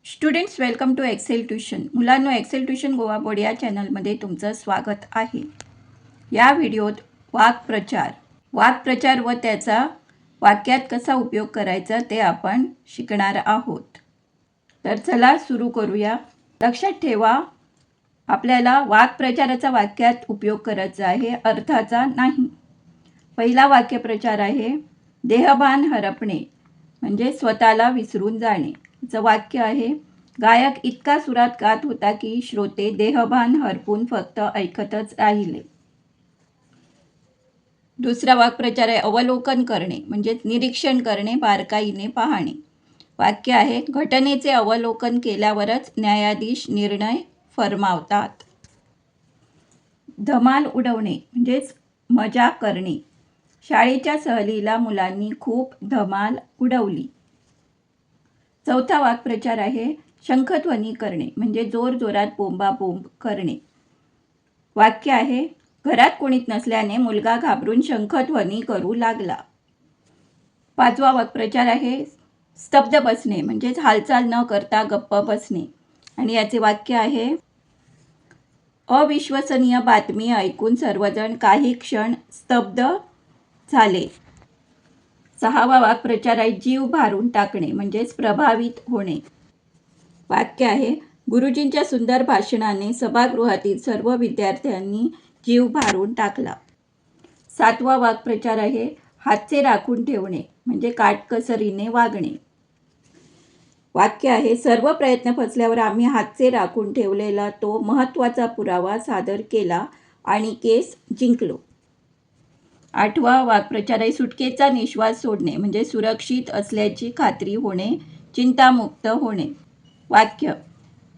Students welcome to Excel tuition. मुलांनो, Excel tuition Goa board या चॅनलमध्ये तुमचं स्वागत आहे. या व्हिडिओत वाक्प्रचार व त्याचा वाक्यात कसा उपयोग करायचा ते आपण शिकणार आहोत. तर चला सुरू करूया. लक्षात ठेवा, आपल्याला वाक्प्रचाराचा वाक्यात उपयोग करायचा आहे, अर्थाचा नाही. पहिला वाक्यप्रचार आहे देहभान हरपणे, म्हणजे स्वतःला विसरून जाणे. चं वाक्य आहे गायक इतका सुरात गात होता की श्रोते देहभान हरपून फक्त ऐकतच राहिले. दुसरा वाक्प्रचार आहे अवलोकन करणे, म्हणजे निरीक्षण करणे, बारकाईने पाहणे. वाक्य आहे घटनेचे अवलोकन केल्यावरच न्यायाधीश निर्णय फरमावतात. धमाल उडवणे म्हणजेच मजा करणे. शाळेच्या सहलीला मुलांनी खूप धमाल उडवली. चौथा वाक्प्रचार आहे शंखध्वनी करणे, म्हणजे जोरजोरात बोंबाबोंब करणे. वाक्य आहे घरात कोणीच नसल्याने मुलगा घाबरून शंखध्वनी करू लागला. पाचवा वाक्प्रचार आहे स्तब्ध बसणे, म्हणजेच हालचाल न करता गप्प बसणे. आणि याचे वाक्य आहे अविश्वसनीय बातमी ऐकून सर्वजण काही क्षण स्तब्ध झाले. सहावा वाक्प्रचार आहे जीव भारून टाकणे, म्हणजेच प्रभावित होणे. वाक्य आहे गुरुजींच्या सुंदर भाषणाने सभागृहातील सर्व विद्यार्थ्यांनी जीव भारून टाकला. सातवा वाक्प्रचार आहे हातचे राखून ठेवणे, म्हणजे काटकसरीने वागणे. वाक्य आहे सर्व प्रयत्न फसल्यावर आम्ही हातचे राखून ठेवलेला तो महत्त्वाचा पुरावा सादर केला आणि केस जिंकलो. आठवा वाक्प्रचार आहे सुटकेचा निश्वास सोडणे, म्हणजे सुरक्षित असल्याची खात्री होणे, चिंतामुक्त होणे. वाक्य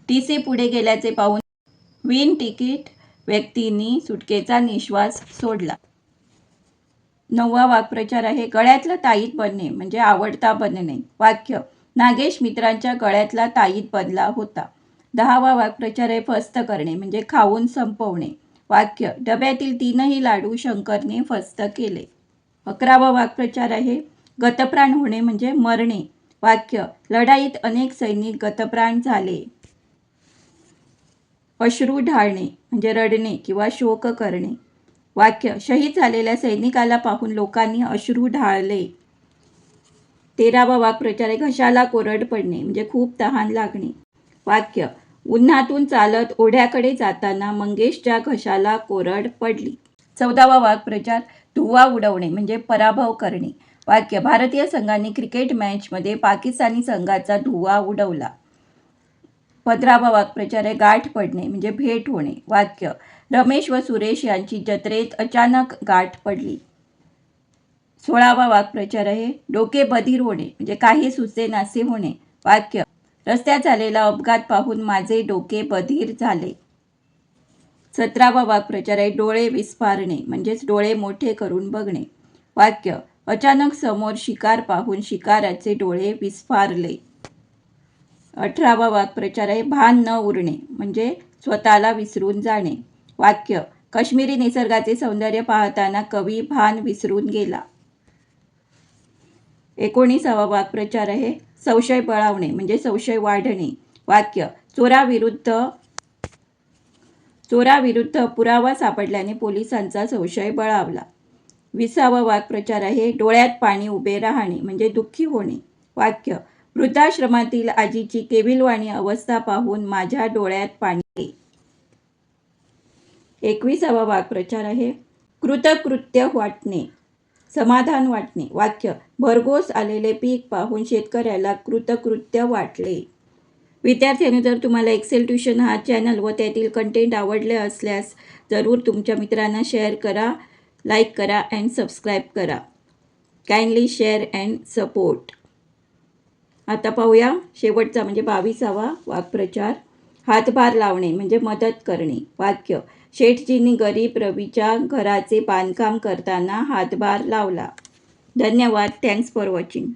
टीसी पुढे गेल्याचे पाहून विन तिकीट व्यक्तींनी सुटकेचा निश्वास सोडला. नववा वाक्प्रचार आहे गळ्यातला ताईत बनणे, म्हणजे आवडता बनणे. वाक्य नागेश मित्रांच्या गळ्यातला ताईत बनला होता. दहावा वाक्प्रचार आहे फस्त करणे, म्हणजे खाऊन संपवणे. वाक्य डब्यातील 3ही लाडू शंकरने फस्त केले. 11वा वाक्प्रचार आहे गतप्राण होणे, म्हणजे मरणे. वाक्य लढाईत अनेक सैनिक गतप्राण झाले. अश्रू ढाळणे, म्हणजे रडणे किंवा शोक करणे. वाक्य शहीद झालेल्या सैनिकाला पाहून लोकांनी अश्रू ढाळले. 13वा वाक्प्रचार आहे घशाला कोरड पडणे, म्हणजे खूप तहान लागणे. वाक्य उन्हातून चालत ओढ्याकडे जाताना मंगेशच्या घशाला कोरड पडली. 14वा वाक्प्रचार धुव्वा उडवणे, म्हणजे पराभव करणे. वाक्य भारतीय संघाने क्रिकेट मॅचमध्ये पाकिस्तानी संघाचा धुव्वा उडवला. 15वा वाक्प्रचार आहे गाठ पडणे, म्हणजे भेट होणे. वाक्य रमेश व सुरेश यांची जत्रेत अचानक गाठ पडली. 16वा वाक्प्रचार आहे डोके बधीर होणे, म्हणजे काही सुचेनासे होणे. वाक्य रस्त्यात झालेला अपघात पाहून माझे डोके बधीर झाले. 17वा वाक्प्रचार आहे डोळे विस्फारणे, म्हणजेच डोळे मोठे करून बघणे. वाक्य अचानक समोर शिकार पाहून शिकाराचे डोळे विस्फारले. 18वा वाक्प्रचार आहे भान न उरणे, म्हणजे स्वतःला विसरून जाणे. वाक्य काश्मीरी निसर्गाचे सौंदर्य पाहताना कवी भान विसरून गेला. 19वा वाक्प्रचार आहे संशय बळावणे, म्हणजे संशय वाढणे. वाक्य चोराविरुद्ध पुरावा सापडल्याने पोलिसांचा संशय बळावला. 20वा वाक्प्रचार आहे डोळ्यात पाणी उभे राहणे, म्हणजे दुःखी होणे. वाक्य वृद्धाश्रमातील आजीची केविलवाणी अवस्था पाहून माझ्या डोळ्यात पाणी आले. 21वा वाक्प्रचार आहे कृतकृत्य वाटणे, समाधान वाटणे. वाक्य भरघोस आलेले पीक पाहून शेतकऱ्याला कृतकृत्य वाटले. विद्यार्थ्यांनी जर तुम्हाला एक्सेल ट्यूशन हा चॅनल व त्यातील कंटेंट आवडले असल्यास जरूर तुमच्या मित्रांना शेअर करा, लाईक करा अँड सबस्क्राईब करा. Kindly share and support. आता पाहूया शेवटचा म्हणजे 22वा वाक्प्रचार हातभार लावणे, म्हणजे मदत करणे. वाक्य शेठजींनी गरीब रवीच्या घराचे बांधकाम करताना हातभार लावला. धन्यवाद. Thanks for watching.